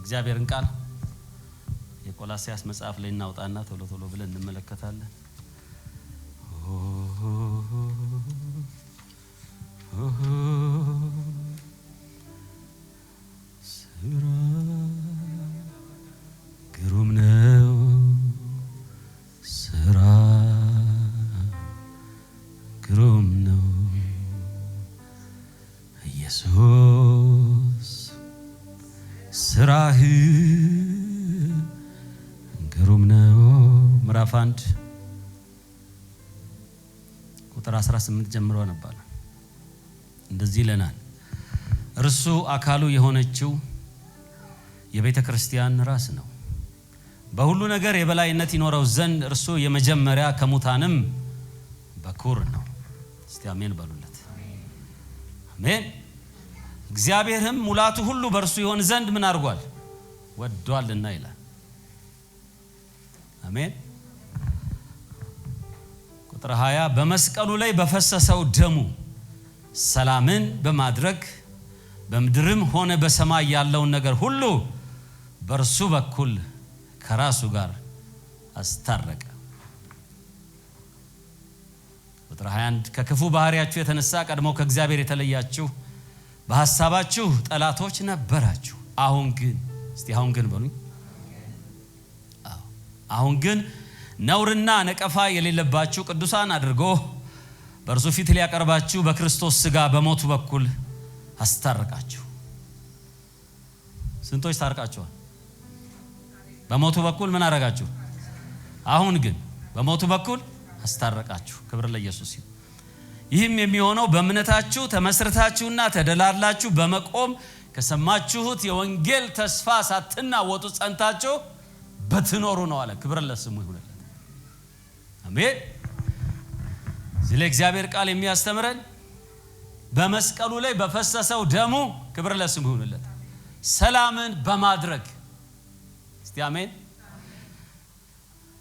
የእግዚአብሔርን ቃል የቆላስይስ መጽሐፍ ላይ እናውጣና ቶሎ ቶሎ ብለን እንመለከታለን። ስራ ግሩም ነው፣ ስራ ግሩም ነው ኢየሱስ ስራህ ግሩም ነው። ምዕራፍ 1 ቁጥር 18 ጀምሮ ነበር። እንደዚህ ይለናል፣ እርሱ አካሉ የሆነችው የቤተ ክርስቲያን ራስ ነው። በሁሉ ነገር የበላይነት ይኖረው ዘንድ እርሱ የመጀመሪያ ከሙታንም በኩር ነው። እስቲ አሜን በሉለት። አሜን። እግዚአብሔርም ሙላቱ ሁሉ በእርሱ ይሆን ዘንድ ምን አድርጓል? ወዷልና ይላል። አሜን። ቁጥር 20 በመስቀሉ ላይ በፈሰሰው ደሙ ሰላምን በማድረግ በምድርም ሆነ በሰማይ ያለውን ነገር ሁሉ በእርሱ በኩል ከራሱ ጋር አስታረቀ። ቁጥር 21 ከክፉ ባህሪያችሁ የተነሳ ቀድሞ ከእግዚአብሔር የተለያችሁ በሐሳባችሁ ጠላቶች ነበራችሁ። አሁን ግን እስቲ አሁን ግን በሉኝ። አሁን ግን ነውርና ነቀፋ የሌለባችሁ ቅዱሳን አድርጎ በእርሱ ፊት ሊያቀርባችሁ በክርስቶስ ሥጋ በሞቱ በኩል አስታረቃችሁ። ስንቶች ታርቃችኋል? በሞቱ በኩል ምን አረጋችሁ? አሁን ግን በሞቱ በኩል አስታረቃችሁ። ክብር ለኢየሱስ ይሁን። ይህም የሚሆነው በእምነታችሁ ተመስርታችሁና ተደላድላችሁ በመቆም ከሰማችሁት የወንጌል ተስፋ ሳትናወጡ ጸንታችሁ በትኖሩ ነው አለ። ክብር ለስሙ ይሁንለት። አሜን። ስለ እግዚአብሔር ቃል የሚያስተምረን በመስቀሉ ላይ በፈሰሰው ደሙ ክብር ለስሙ ይሁንለት ሰላምን በማድረግ እስቲ አሜን።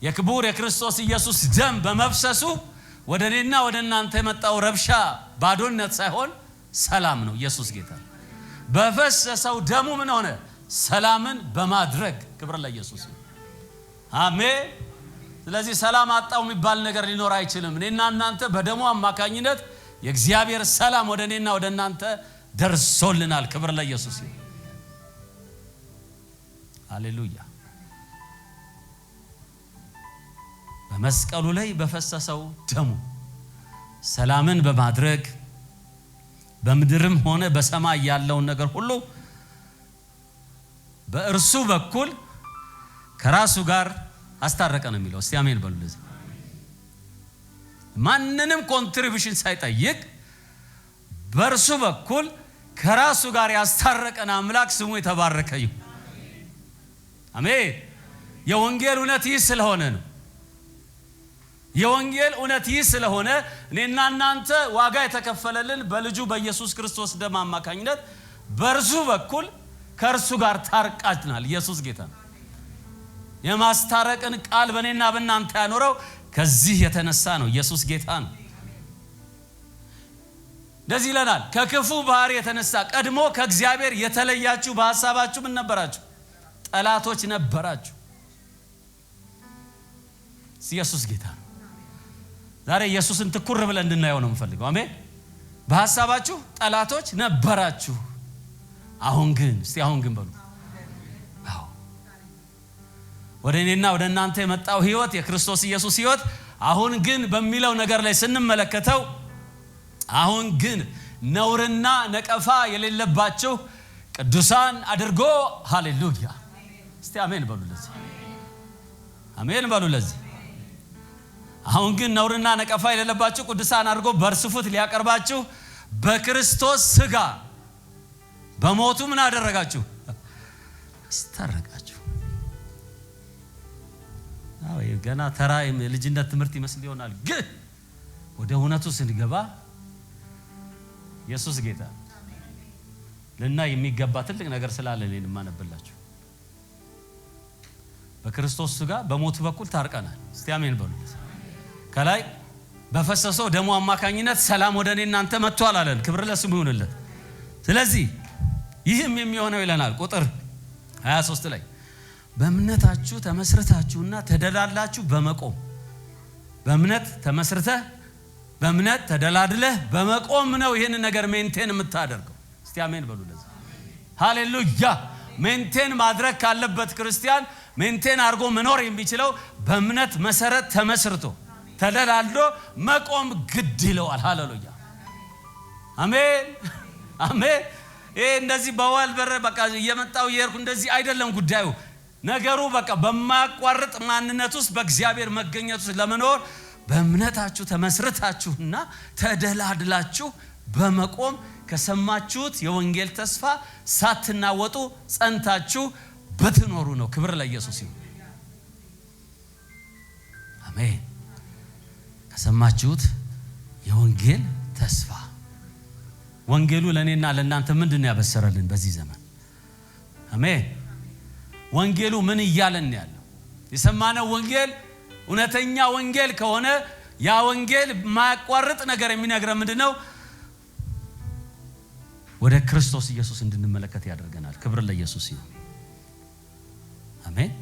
የክቡር የክርስቶስ ኢየሱስ ደም በመፍሰሱ ወደ እኔና ወደ እናንተ የመጣው ረብሻ ባዶነት ሳይሆን ሰላም ነው። ኢየሱስ ጌታ በፈሰሰው ደሙ ምን ሆነ? ሰላምን በማድረግ ክብር ለኢየሱስ አሜን። ስለዚህ ሰላም አጣው የሚባል ነገር ሊኖር አይችልም። እኔና እናንተ በደሙ አማካኝነት የእግዚአብሔር ሰላም ወደ እኔና ወደ እናንተ ደርሶልናል። ክብር ለኢየሱስ ይሁን። ሃሌሉያ። በመስቀሉ ላይ በፈሰሰው ደሙ ሰላምን በማድረግ በምድርም ሆነ በሰማይ ያለውን ነገር ሁሉ በእርሱ በኩል ከራሱ ጋር አስታረቀ ነው የሚለው። እስቲ አሜን በሉ። ለዚህ ማንንም ኮንትሪቢዩሽን ሳይጠይቅ በእርሱ በኩል ከራሱ ጋር ያስታረቀን አምላክ ስሙ የተባረከ ይሁን። አሜን። የወንጌል እውነት ይህ ስለሆነ ነው። የወንጌል እውነት ይህ ስለሆነ እኔና እናንተ ዋጋ የተከፈለልን በልጁ በኢየሱስ ክርስቶስ ደም አማካኝነት በእርሱ በኩል ከእርሱ ጋር ታርቃችናል። ኢየሱስ ጌታ ነው። የማስታረቅን ቃል በእኔና በእናንተ ያኖረው ከዚህ የተነሳ ነው። ኢየሱስ ጌታ ነው። እንደዚህ ይለናል፣ ከክፉ ባህሪ የተነሳ ቀድሞ ከእግዚአብሔር የተለያችሁ በሐሳባችሁ ምን ነበራችሁ? ጠላቶች ነበራችሁ። ኢየሱስ ጌታ ነው። ዛሬ ኢየሱስን ትኩር ብለን እንድናየው ነው የምፈልገው። አሜን። በሐሳባችሁ ጠላቶች ነበራችሁ። አሁን ግን እስቲ አሁን ግን በሉ። አዎ ወደ እኔና ወደ እናንተ የመጣው ህይወት የክርስቶስ ኢየሱስ ህይወት አሁን ግን በሚለው ነገር ላይ ስንመለከተው አሁን ግን ነውርና ነቀፋ የሌለባችሁ ቅዱሳን አድርጎ ሃሌሉያ። እስቲ አሜን በሉ። ለዚህ አሜን በሉ። ለዚህ አሁን ግን ነውርና ነቀፋ የሌለባችሁ ቅዱሳን አድርጎ በእርሱ ፊት ሊያቀርባችሁ በክርስቶስ ሥጋ በሞቱ ምን አደረጋችሁ? አስታረቃችሁ። አዎ ገና ተራ ልጅነት ትምህርት ይመስል ይሆናል፣ ግን ወደ እውነቱ ስንገባ ኢየሱስ ጌታ ለና የሚገባ ትልቅ ነገር ስላለ እኔን ማነብላችሁ። በክርስቶስ ሥጋ በሞቱ በኩል ታርቀናል። እስቲ አሜን በሉ። ከላይ በፈሰሰው ደሙ አማካኝነት ሰላም ወደ እኔና እናንተ መጥቷል አለን። ክብር ለስሙ ይሁንለት። ስለዚህ ይህም የሚሆነው ይለናል ቁጥር 23 ላይ በእምነታችሁ ተመስርታችሁና ተደላድላችሁ በመቆም በእምነት ተመስርተህ በእምነት ተደላድለህ በመቆም ነው ይሄን ነገር ሜንቴን የምታደርገው። እስቲ አሜን በሉ። ለዛ ሃሌሉያ። ሜንቴን ማድረግ ካለበት ክርስቲያን ሜንቴን አድርጎ መኖር የሚችለው በእምነት መሰረት ተመስርቶ ተደላድሎ መቆም ግድ ይለዋል። ሃሌሉያ አሜን አሜን። ይሄ እንደዚህ በዋል በር በቃ እየመጣው እየርኩ እንደዚህ አይደለም ጉዳዩ። ነገሩ በቃ በማያቋርጥ ማንነት ውስጥ በእግዚአብሔር መገኘት ውስጥ ለመኖር በእምነታችሁ ተመስርታችሁና ተደላድላችሁ በመቆም ከሰማችሁት የወንጌል ተስፋ ሳትናወጡ ጸንታችሁ በትኖሩ ነው። ክብር ለኢየሱስ ይሁን። አሜን። ከሰማችሁት የወንጌል ተስፋ ወንጌሉ ለኔና ለእናንተ ምንድነው ያበሰረልን በዚህ ዘመን? አሜን። ወንጌሉ ምን እያለን ያለው? የሰማነው ወንጌል እውነተኛ ወንጌል ከሆነ ያ ወንጌል ማያቋርጥ ነገር የሚነግረን ምንድነው? ወደ ክርስቶስ ኢየሱስ እንድንመለከት ያደርገናል። ክብር ለኢየሱስ ይሁን። አሜን።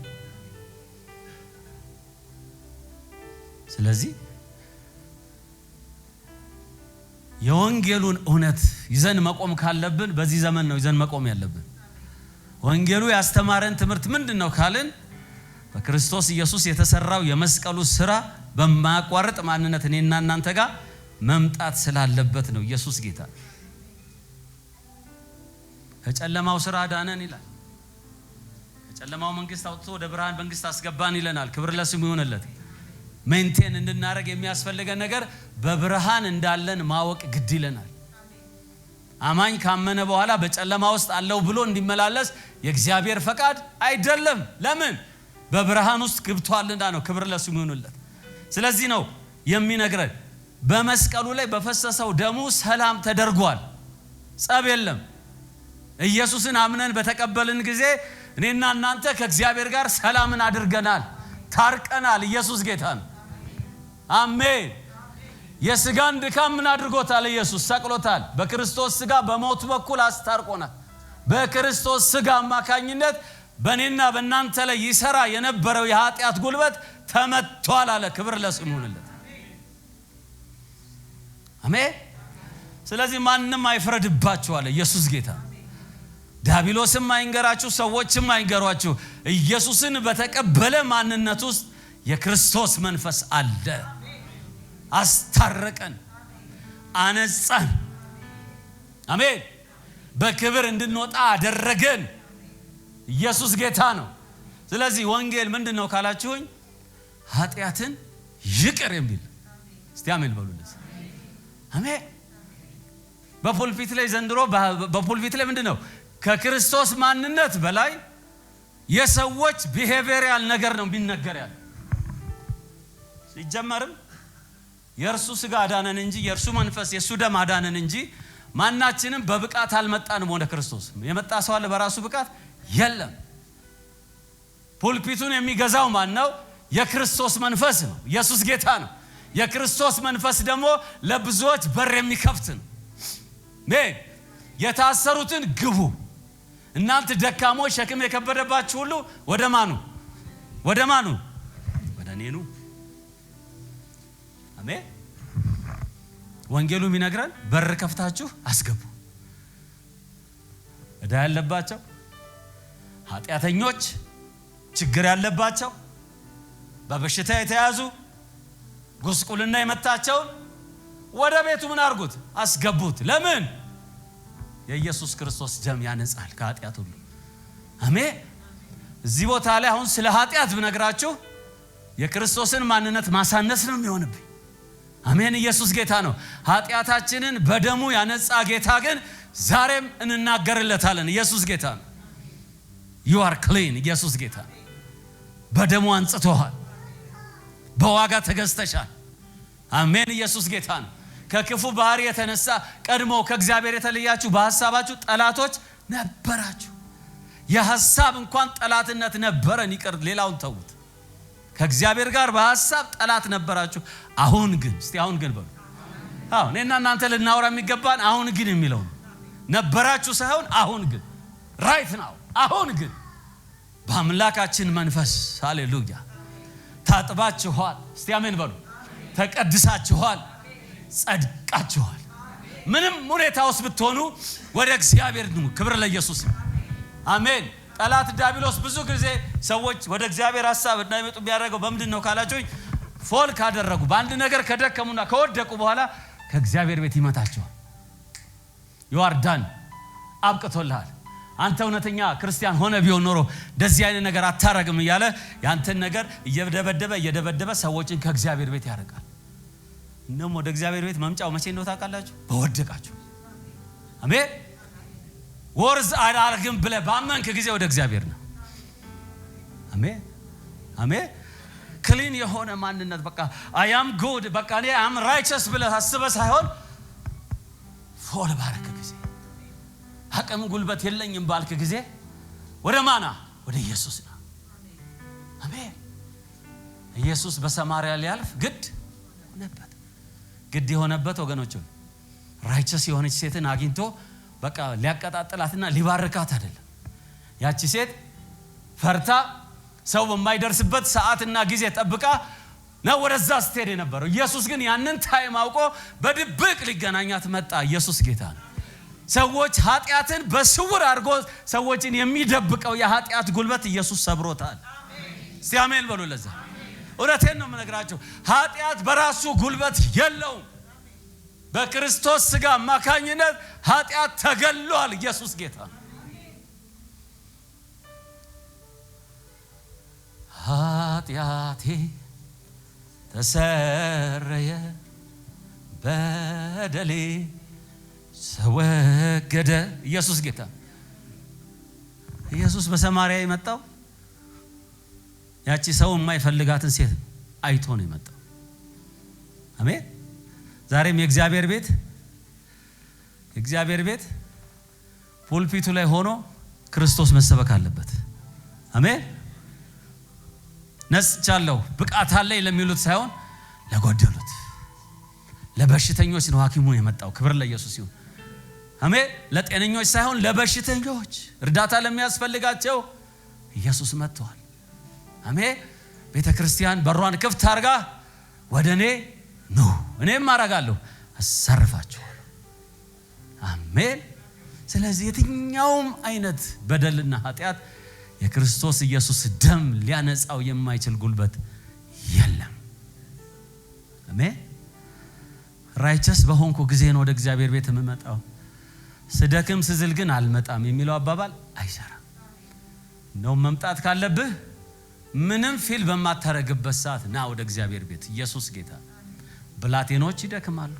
ስለዚህ የወንጌሉን እውነት ይዘን መቆም ካለብን በዚህ ዘመን ነው ይዘን መቆም ያለብን። ወንጌሉ ያስተማረን ትምህርት ምንድነው ካልን በክርስቶስ ኢየሱስ የተሰራው የመስቀሉ ስራ በማያቋርጥ ማንነት እኔና እናንተ ጋር መምጣት ስላለበት ነው። ኢየሱስ ጌታ ከጨለማው ስራ አዳነን ይላል። ከጨለማው መንግስት አውጥቶ ወደ ብርሃን መንግስት አስገባን ይለናል። ክብር ለስሙ ይሁንለት። ሜንቴን እንድናደርግ የሚያስፈልገን ነገር በብርሃን እንዳለን ማወቅ ግድ ይለናል። አማኝ ካመነ በኋላ በጨለማ ውስጥ አለው ብሎ እንዲመላለስ የእግዚአብሔር ፈቃድ አይደለም። ለምን? በብርሃን ውስጥ ገብቷልና ነው። ክብር ለስሙ ይሁንለት። ስለዚህ ነው የሚነግረን በመስቀሉ ላይ በፈሰሰው ደሙ ሰላም ተደርጓል። ጸብ የለም። ኢየሱስን አምነን በተቀበልን ጊዜ እኔና እናንተ ከእግዚአብሔር ጋር ሰላምን አድርገናል፣ ታርቀናል። ኢየሱስ ጌታ ነው። አሜን። የስጋን ድካም ምን አድርጎታል? ኢየሱስ ሰቅሎታል። በክርስቶስ ስጋ በሞት በኩል አስታርቆናል። በክርስቶስ ስጋ አማካኝነት በእኔና በእናንተ ላይ ይሰራ የነበረው የኃጢአት ጉልበት ተመቷል አለ። ክብር ለስሙ ይሁንለት። አሜን። ስለዚህ ማንንም አይፍረድባችሁ አለ ኢየሱስ ጌታ። ዲያብሎስም አይንገራችሁ፣ ሰዎችም አይንገሯችሁ። ኢየሱስን በተቀበለ ማንነት ውስጥ የክርስቶስ መንፈስ አለ። አስታረቀን፣ አነጻን። አሜን። በክብር እንድንወጣ አደረገን። ኢየሱስ ጌታ ነው። ስለዚህ ወንጌል ምንድነው ካላችሁኝ ኃጢአትን ይቅር የሚል እስቲ አሜን በሉልኝ። አሜን። በፑልፒት ላይ ዘንድሮ በፑልፒት ላይ ምንድነው ከክርስቶስ ማንነት በላይ የሰዎች ቢሄቪየራል ነገር ነው ቢነገር ያለ። ሲጀመርም የእርሱ ስጋ አዳነን እንጂ የእርሱ መንፈስ የሱ ደም አዳነን እንጂ ማናችንም በብቃት አልመጣንም ወደ ክርስቶስ። የመጣ ሰው አለ በራሱ ብቃት? የለም። ፑልፒቱን የሚገዛው ማን ነው? የክርስቶስ መንፈስ ነው። ኢየሱስ ጌታ ነው። የክርስቶስ መንፈስ ደግሞ ለብዙዎች በር የሚከፍት ነው። የታሰሩትን ግቡ፣ እናንተ ደካሞች ሸክም የከበደባችሁ ሁሉ ወደ ማኑ? ወደ እኔ ኑ። አሜን። ወንጌሉ የሚነግረን በር ከፍታችሁ አስገቡ። ዕዳ ያለባቸው፣ ኃጢአተኞች፣ ችግር ያለባቸው፣ በበሽታ የተያዙ፣ ጉስቁልና የመታቸው ወደ ቤቱ ምን አድርጉት? አስገቡት። ለምን? የኢየሱስ ክርስቶስ ደም ያነጻል ከኃጢአት ሁሉ። አሜን። እዚህ ቦታ ላይ አሁን ስለ ኃጢአት ብነግራችሁ የክርስቶስን ማንነት ማሳነስ ነው የሚሆንብኝ። አሜን። ኢየሱስ ጌታ ነው። ኃጢአታችንን በደሙ ያነጻ ጌታ ግን ዛሬም እንናገርለታለን። ኢየሱስ ጌታ ነው። you are clean። ኢየሱስ ጌታ በደሙ አንጽቶሃል፣ በዋጋ ተገዝተሻል። አሜን። ኢየሱስ ጌታ ነው። ከክፉ ባህሪ የተነሳ ቀድሞ ከእግዚአብሔር የተለያችሁ በሐሳባችሁ ጠላቶች ነበራችሁ። የሐሳብ እንኳን ጠላትነት ነበረን፣ ይቅር ሌላውን ተውት። ከእግዚአብሔር ጋር በሐሳብ ጠላት ነበራችሁ። አሁን ግን እስቲ አሁን ግን በሉ። አዎ እኔና እናንተ ልናወራ የሚገባን አሁን ግን የሚለው ነበራችሁ ሳይሆን አሁን ግን ራይት ናው። አሁን ግን በአምላካችን መንፈስ ሃሌሉያ ታጥባችኋል። እስቲ አሜን በሉ። ተቀድሳችኋል፣ ጸድቃችኋል። ምንም ሁኔታ ውስጥ ብትሆኑ ወደ እግዚአብሔር ነው። ክብር ለኢየሱስ አሜን። ጠላት ዲያብሎስ ብዙ ጊዜ ሰዎች ወደ እግዚአብሔር ሐሳብ እንዳይመጡ የሚያደርገው በምንድነው ካላችሁኝ ፎል ካደረጉ በአንድ ነገር ከደከሙና ከወደቁ በኋላ ከእግዚአብሔር ቤት ይመታቸዋል። ይዋርዳን አብቅቶልሃል። አንተ እውነተኛ ክርስቲያን ሆነ ቢሆን ኖሮ እንደዚህ አይነት ነገር አታረግም እያለ ያንተን ነገር እየደበደበ ሰዎችን ከእግዚአብሔር ቤት ያርቃል። እንደውም ወደ እግዚአብሔር ቤት መምጫው መቼ ነው ታውቃላችሁ? በወደቃችሁ። አሜን። ወርዝ አላርግም ብለህ ባመንክ ጊዜ ወደ እግዚአብሔር ነው። አሜን አሜን። ክሊን የሆነ ማንነት በቃ I am good በቃ እኔ am righteous ብለህ አስበህ ሳይሆን ፎል ባረከ ጊዜ አቅም ጉልበት የለኝም ባልክ ጊዜ ወደ ማና ወደ ኢየሱስ ነው። አሜን። ኢየሱስ በሰማርያ ሊያልፍ ግድ የሆነበት ወገኖች righteous የሆነች ሴትን አግኝቶ በቃ ሊያቀጣጥላትና ሊባርካት አይደለም። ያቺ ሴት ፈርታ ሰው በማይደርስበት ሰዓትና ጊዜ ጠብቃ ነው ወደዛ ስትሄድ የነበረው። ኢየሱስ ግን ያንን ታይም አውቆ በድብቅ ሊገናኛት መጣ። ኢየሱስ ጌታ ነው። ሰዎች ኃጢአትን በስውር አድርጎ ሰዎችን የሚደብቀው የኃጢአት ጉልበት ኢየሱስ ሰብሮታል። እስቲ አሜን በሉ። ለዛ እውነቴን ነው የምነግራችሁ። ኃጢአት በራሱ ጉልበት የለውም። በክርስቶስ ሥጋ አማካኝነት ኃጢአት ተገሏል። ኢየሱስ ጌታ ነው። ኃጢአቴ ተሰረየ በደሌ ተወገደ። ኢየሱስ ጌታ። ኢየሱስ በሰማርያ የመጣው ያቺ ሰው የማይፈልጋትን ሴት አይቶ ነው የመጣው። አሜን። ዛሬም የእግዚአብሔር ቤት ፑልፒቱ ላይ ሆኖ ክርስቶስ መሰበክ አለበት። አሜን። ነስቻለሁ ብቃት አለኝ ለሚሉት ሳይሆን ለጎደሉት ለበሽተኞች ነው ሐኪሙ የመጣው። ክብር ለኢየሱስ ይሁን። አሜን። ለጤነኞች ሳይሆን ለበሽተኞች እርዳታ ለሚያስፈልጋቸው ኢየሱስ መጥቷል። አሜን። ቤተክርስቲያን በሯን ክፍት አርጋ ወደኔ ኑ እኔም አረጋለሁ አሳርፋችኋለሁ። አሜን። ስለዚህ የትኛውም አይነት በደልና ኃጢአት የክርስቶስ ኢየሱስ ደም ሊያነጻው የማይችል ጉልበት የለም። አሜን። ራይቸስ በሆንኩ ጊዜ ነው ወደ እግዚአብሔር ቤት የምመጣው፣ ስደክም ስዝል ግን አልመጣም የሚለው አባባል አይሰራም። ነው መምጣት ካለብህ ምንም ፊል በማታረግበት ሰዓት ና ወደ እግዚአብሔር ቤት። ኢየሱስ ጌታ። ብላቴኖች ይደክማሉ፣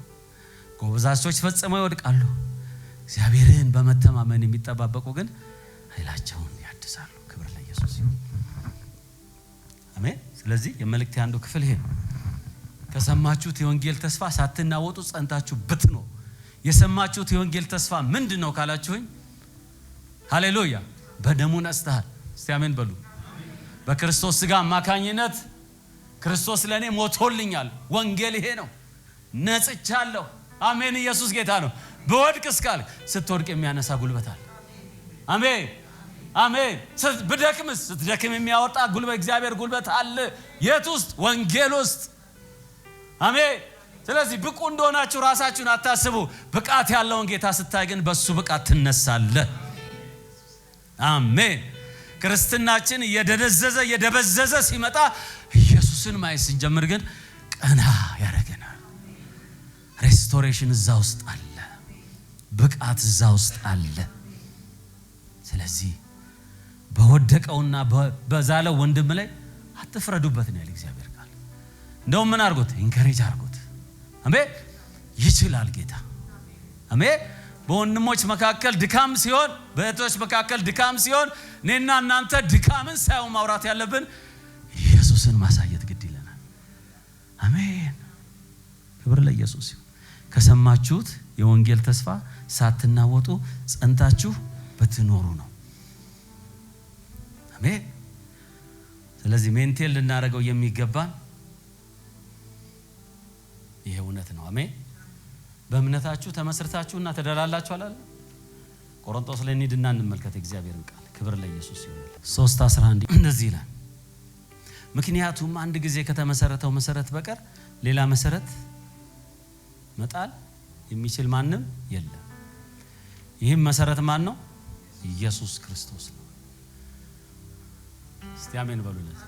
ጎበዛዞች ፈጽመው ይወድቃሉ። እግዚአብሔርን በመተማመን የሚጠባበቁ ግን ኃይላቸውን ያድሳሉ። ክብር ለኢየሱስ ይሁን። አሜን። ስለዚህ የመልእክት አንዱ ክፍል ይሄ ነው። ከሰማችሁት የወንጌል ተስፋ ሳትናወጡ ጸንታችሁ ብትኖሩ። የሰማችሁት የወንጌል ተስፋ ምንድነው ካላችሁኝ፣ ሃሌሉያ በደሙ ነጽተሃል። እስቲ አሜን በሉ። በክርስቶስ ሥጋ አማካኝነት ክርስቶስ ለኔ ሞቶልኛል። ወንጌል ይሄ ነው። ነጽቻለሁ። አሜን። ኢየሱስ ጌታ ነው። በወድቅ እስካል ስትወድቅ የሚያነሳ ጉልበት አለ። አሜን አሜን። ብደክምስ ስትደክም የሚያወጣ ጉልበት እግዚአብሔር ጉልበት አለ። የት ውስጥ? ወንጌል ውስጥ። አሜን። ስለዚህ ብቁ እንደሆናችሁ ራሳችሁን አታስቡ። ብቃት ያለውን ጌታ ስታይ ግን በሱ ብቃት ትነሳለህ። አሜን። ክርስትናችን የደበዘዘ ሲመጣ ኢየሱስን ማየት ስንጀምር ግን ቀና ያረገናል። ሬስቶሬሽን እዛ ውስጥ አለ፣ ብቃት እዛ ውስጥ አለ። ስለዚህ በወደቀውና በዛለው ወንድም ላይ አትፍረዱበት ነው ያለ እግዚአብሔር ቃል። እንደውም ምን አርጉት? ኢንከሬጅ አርጉት። አሜን። ይችላል ጌታ። አሜን። በወንድሞች መካከል ድካም ሲሆን፣ በእህቶች መካከል ድካም ሲሆን እኔና እናንተ ድካምን ሳይሆን ማውራት ያለብን ኢየሱስን ማሳየት ግድ ይለናል። አሜን። ክብር ለኢየሱስ ይሁን። ከሰማችሁት የወንጌል ተስፋ ሳትናወጡ ጸንታችሁ በትኖሩ ነው። አሜን። ስለዚህ ሜንቴን ልናደርገው የሚገባን ይሄ እውነት ነው። አሜን። በእምነታችሁ ተመስርታችሁና ተደላላችሁ አላለ? ቆሮንቶስ ላይ እንሂድና እንመልከት እግዚአብሔርን ቃል። ክብር ለኢየሱስ ይሁን። 3:11 እንደዚህ ይላል፣ ምክንያቱም አንድ ጊዜ ከተመሰረተው መሰረት በቀር ሌላ መሰረት መጣል የሚችል ማንም የለም። ይህም መሰረት ማን ነው? ኢየሱስ ክርስቶስ ነው። እስቲ አሜን በሉለት።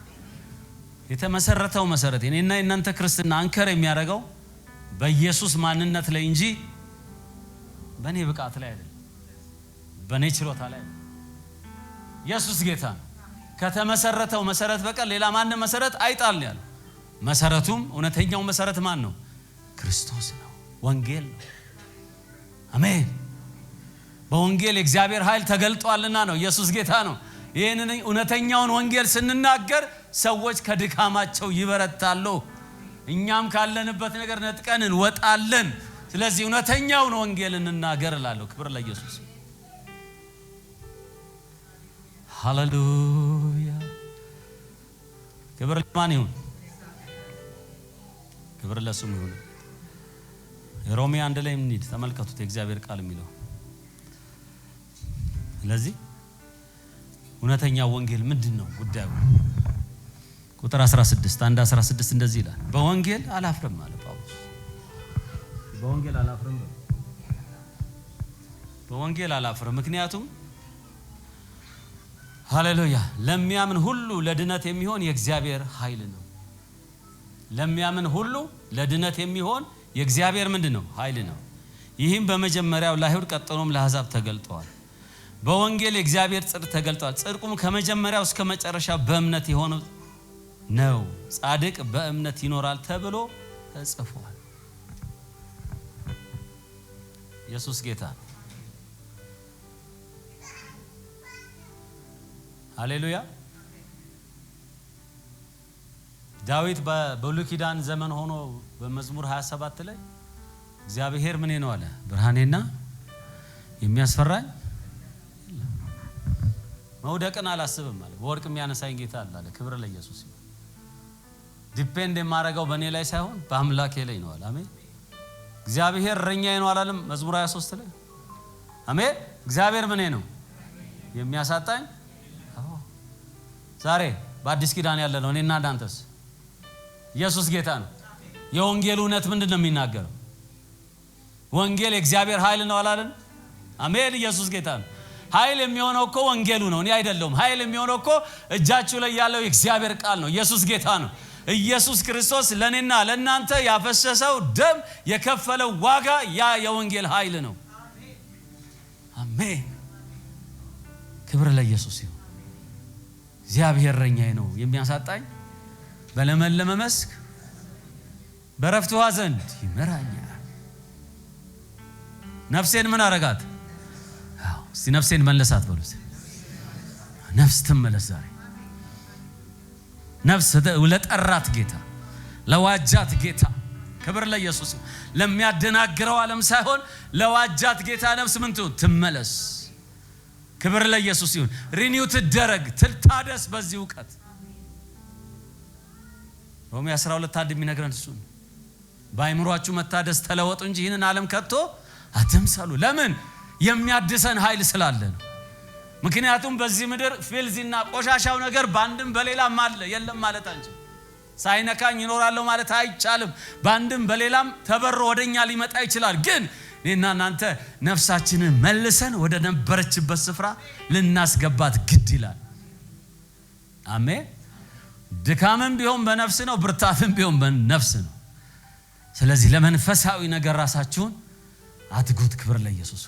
የተመሰረተው መሰረት የኔና የናንተ ክርስትና አንከር የሚያደርገው በኢየሱስ ማንነት ላይ እንጂ በኔ ብቃት ላይ አይደለም፣ በኔ ችሎታ ላይ አይደለም። ኢየሱስ ጌታ ነው። ከተመሰረተው መሰረት በቀር ሌላ ማንም መሰረት አይጣል ያለ። መሰረቱም እውነተኛው መሰረት ማን ነው? ክርስቶስ ነው። ወንጌል ነው። አሜን። በወንጌል እግዚአብሔር ኃይል ተገልጧልና ነው። ኢየሱስ ጌታ ነው። ይሄንን እውነተኛውን ወንጌል ስንናገር ሰዎች ከድካማቸው ይበረታሉ። እኛም ካለንበት ነገር ነጥቀን እንወጣለን። ስለዚህ እውነተኛውን ወንጌል እንናገር እላለሁ። ክብር ለኢየሱስ። ሃሌሉያ። ክብር ለማን ይሁን? ክብር ለስሙ ይሁን። ሮሜ 1 ላይ እንሂድ፣ ተመልከቱት የእግዚአብሔር ቃል የሚለው። ስለዚህ እውነተኛ ወንጌል ምንድነው ጉዳዩ? ቁጥር 16 1:16 እንደዚህ ይላል፣ በወንጌል አላፍርም አለ ጳውሎስ። በወንጌል አላፍርም፣ በወንጌል አላፍርም። ምክንያቱም ሃሌሉያ ለሚያምን ሁሉ ለድነት የሚሆን የእግዚአብሔር ኃይል ነው። ለሚያምን ሁሉ ለድነት የሚሆን የእግዚአብሔር ምንድነው? ኃይል ነው። ይህም በመጀመሪያው ለአይሁድ ቀጥሎም ለአሕዛብ ተገልጧል። በወንጌል የእግዚአብሔር ጽድቅ ተገልጧል። ጽድቁም ከመጀመሪያው እስከ መጨረሻው በእምነት የሆነው ነው። ጻድቅ በእምነት ይኖራል ተብሎ ተጽፏል። ኢየሱስ ጌታ። ሃሌሉያ። ዳዊት በብሉይ ኪዳን ዘመን ሆኖ በመዝሙር 27 ላይ እግዚአብሔር ምን ነው አለ? ብርሃኔና የሚያስፈራኝ መውደቅን አላስብም አለ። በወርቅ የሚያነሳኝ ጌታ አለ። ክብር ለኢየሱስ ይሁን። ዲፔንድ የማደርገው በእኔ ላይ ሳይሆን በአምላኬ ላይ ነው አለ። አሜን። እግዚአብሔር እረኛዬ ነው አላለም? መዝሙር 23 ላይ አሜን። እግዚአብሔር ምን ነው የሚያሳጣኝ? ዛሬ በአዲስ ኪዳን ያለ ነው እኔና እናንተስ? ኢየሱስ ጌታ ነው። የወንጌል እውነት ምንድነው የሚናገረው? ወንጌል የእግዚአብሔር ኃይል ነው አላለም? አሜን። ኢየሱስ ጌታ ነው። ኃይል የሚሆነው እኮ ወንጌሉ ነው፣ እኔ አይደለሁም። ኃይል የሚሆነው እኮ እጃችሁ ላይ ያለው የእግዚአብሔር ቃል ነው። ኢየሱስ ጌታ ነው። ኢየሱስ ክርስቶስ ለኔና ለናንተ ያፈሰሰው ደም የከፈለው ዋጋ ያ የወንጌል ኃይል ነው። አሜን። ክብር ለኢየሱስ ይሁን። እግዚአብሔር እረኛዬ ነው የሚያሳጣኝ፣ በለመለመ መስክ በረፍት ውኃ ዘንድ ይመራኛል። ነፍሴን ምን አረጋት? እስቲ ነፍሴን መለሳት በሉት። ነፍስ ትመለስ ዛሬ። ነፍስ ለጠራት ጌታ፣ ለዋጃት ጌታ፣ ክብር ለኢየሱስ። ለሚያደናግረው ዓለም ሳይሆን ለዋጃት ጌታ ነፍስ ምን ትመለስ። ክብር ለኢየሱስ ይሁን። ሪኒው ትደረግ፣ ትታደስ በዚህ ዕውቀት። ሮሜ 12 የሚነግረን እሱ ነው። በአይምሮአችሁ መታደስ ተለወጡ እንጂ ይህንን ዓለም ከቶ አትምሰሉ። ለምን? የሚያድሰን ኃይል ስላለ ነው። ምክንያቱም በዚህ ምድር ፊልዚና ቆሻሻው ነገር ባንድም በሌላም አለ። የለም ማለት አንቺ ሳይነካኝ ይኖራል ማለት አይቻልም። ባንድም በሌላም ተበሮ ወደኛ ሊመጣ ይችላል። ግን እኔና እናንተ ነፍሳችንን መልሰን ወደ ነበረችበት ስፍራ ልናስገባት ግድ ይላል። አሜን። ድካምም ቢሆን በነፍስ ነው፣ ብርታትም ቢሆን በነፍስ ነው። ስለዚህ ለመንፈሳዊ ነገር ራሳችሁን አትጉት። ክብር ለኢየሱስ።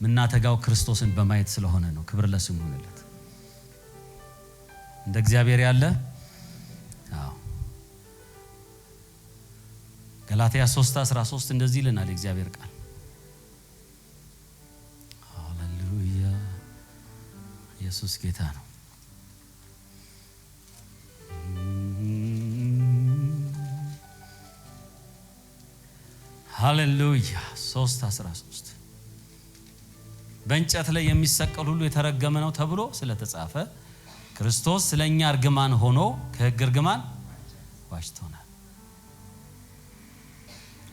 ምናተጋው ክርስቶስን በማየት ስለሆነ ነው። ክብር ለስሙ ይሁንለት። እንደ እግዚአብሔር ያለ ገላትያ 3:13 እንደዚህ ይለናል እግዚአብሔር ቃል። ሃሌሉያ። ኢየሱስ ጌታ ነው። ሃሌሉያ። 3:13 በእንጨት ላይ የሚሰቀል ሁሉ የተረገመ ነው ተብሎ ስለተጻፈ ክርስቶስ ስለኛ እርግማን ሆኖ ከሕግ እርግማን ዋጅቶናል።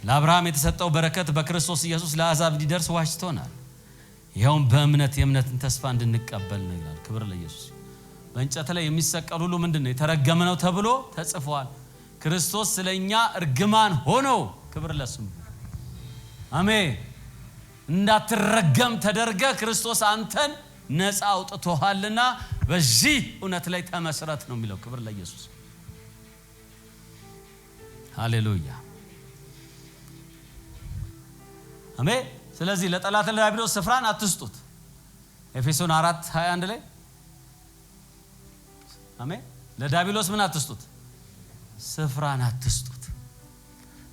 ለአብርሃም የተሰጠው በረከት በክርስቶስ ኢየሱስ ለአሕዛብ እንዲደርስ ዋጅቶናል። ይሄውን በእምነት የእምነትን ተስፋ እንድንቀበል ነው ይላል። ክብር ለኢየሱስ። በእንጨት ላይ የሚሰቀል ሁሉ ምንድነው? የተረገመ ነው ተብሎ ተጽፏል። ክርስቶስ ስለኛ እርግማን ሆኖ፣ ክብር ለስሙ አሜን። እንዳትረገም ተደርገ ክርስቶስ አንተን ነፃ አውጥቶሃልና በዚህ እውነት ላይ ተመስረት ነው የሚለው። ክብር ለኢየሱስ ሃሌሉያ አሜን። ስለዚህ ለጠላት ለዲያብሎስ ስፍራን አትስጡት። ኤፌሶን 4:21 ላይ አሜን። ለዲያብሎስ ምን አትስጡት? ስፍራን አትስጡት።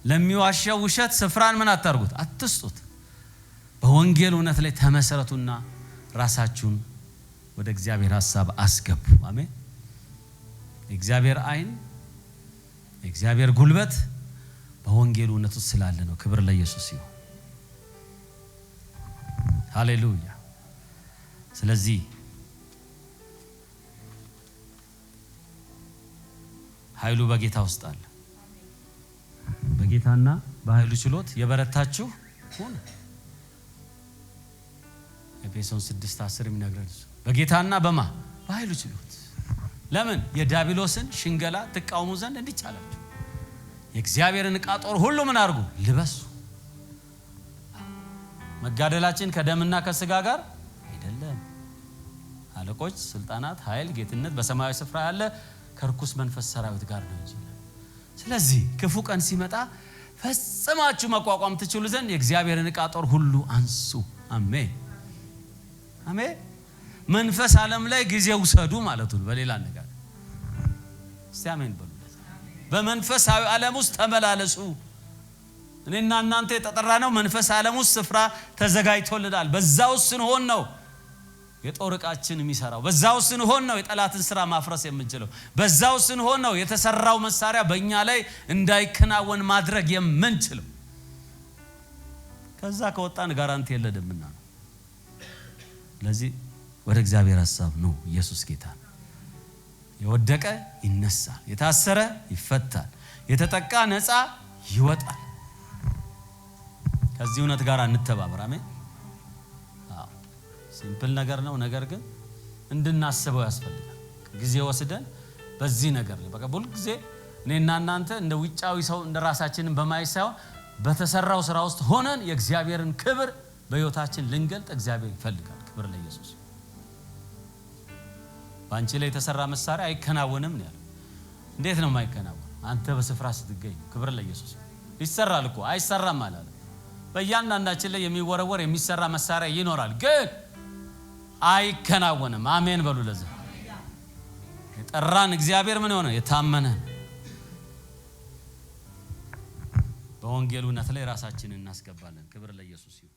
ለሚዋሸው ውሸት ስፍራን ምን አታርጉት? አትስጡት። በወንጌል እውነት ላይ ተመሰረቱና ራሳችሁን ወደ እግዚአብሔር ሐሳብ አስገቡ። አሜን። የእግዚአብሔር አይን የእግዚአብሔር ጉልበት በወንጌል እውነት ውስጥ ስላለ ነው። ክብር ለኢየሱስ ይሁን ሃሌሉያ። ስለዚህ ኃይሉ በጌታ ውስጥ አለ። በጌታና በኃይሉ ችሎት የበረታችሁ ሁኑ። ኤፌሶን 6:10 የሚነግረን በጌታና በኃይሉ ችሎት። ለምን? የዲያብሎስን ሽንገላ ተቃውሙ ዘንድ እንዲቻላችሁ የእግዚአብሔርን ዕቃ ጦር ሁሉ ምን አድርጉ? ልበሱ። መጋደላችን ከደምና ከስጋ ጋር አይደለም። አለቆች፣ ስልጣናት፣ ኃይል፣ ጌትነት በሰማያዊ ስፍራ ያለ ከርኩስ መንፈስ ሰራዊት ጋር ነው እንጂ። ስለዚህ ክፉ ቀን ሲመጣ ፈጽማችሁ መቋቋም ትችሉ ዘንድ የእግዚአብሔርን ዕቃ ጦር ሁሉ አንሱ። አሜን አሜን። መንፈስ ዓለም ላይ ጊዜ ውሰዱ ማለት ነው። በሌላ ነገር እስቲ አሜን በሉ። በመንፈሳዊ ዓለም ውስጥ ተመላለሱ። እኔና እናንተ የተጠራነው መንፈስ ዓለም ውስጥ ስፍራ ተዘጋጅቶልናል። በዛው ስንሆን ነው የጦር ዕቃችን የሚሰራው። በዛው ስንሆን ነው የጠላትን ስራ ማፍረስ የምንችለው። በዛው ስንሆን ነው የተሰራው መሳሪያ በእኛ ላይ እንዳይከናወን ማድረግ የምንችለው። ከዛ ከወጣን ጋራንቲ የለንምና ነው። ለዚህ ወደ እግዚአብሔር ሐሳብ ነው። ኢየሱስ ጌታ ነው። የወደቀ ይነሳል፣ የታሰረ ይፈታል፣ የተጠቃ ነፃ ይወጣል። ከዚህ እውነት ጋር እንተባበር። አሜን። ሲምፕል ነገር ነው፣ ነገር ግን እንድናስበው ያስፈልጋል። ጊዜ ወስደን በዚህ ነገር ላይ በቃ ሁሉ ጊዜ እኔና እናንተ እንደ ውጫዊ ሰው እንደ ራሳችንን በማየት ሳይሆን በተሰራው ስራ ውስጥ ሆነን የእግዚአብሔርን ክብር በሕይወታችን ልንገልጥ እግዚአብሔር ይፈልጋል። ክብር ለኢየሱስ። ባንቺ ላይ የተሰራ መሳሪያ አይከናወንም ነው ያለው። እንዴት ነው የማይከናወን? አንተ በስፍራ ስትገኝ። ክብር ለኢየሱስ። ይሰራል እኮ አይሰራም ማለት በእያንዳንዳችን ላይ የሚወረወር የሚሰራ መሳሪያ ይኖራል፣ ግን አይከናወንም። አሜን በሉ። ለዚህ የጠራን እግዚአብሔር ምን ሆነ? የታመነ። በወንጌል እውነት ላይ ራሳችንን እናስገባለን። ክብር ለኢየሱስ ይሁን።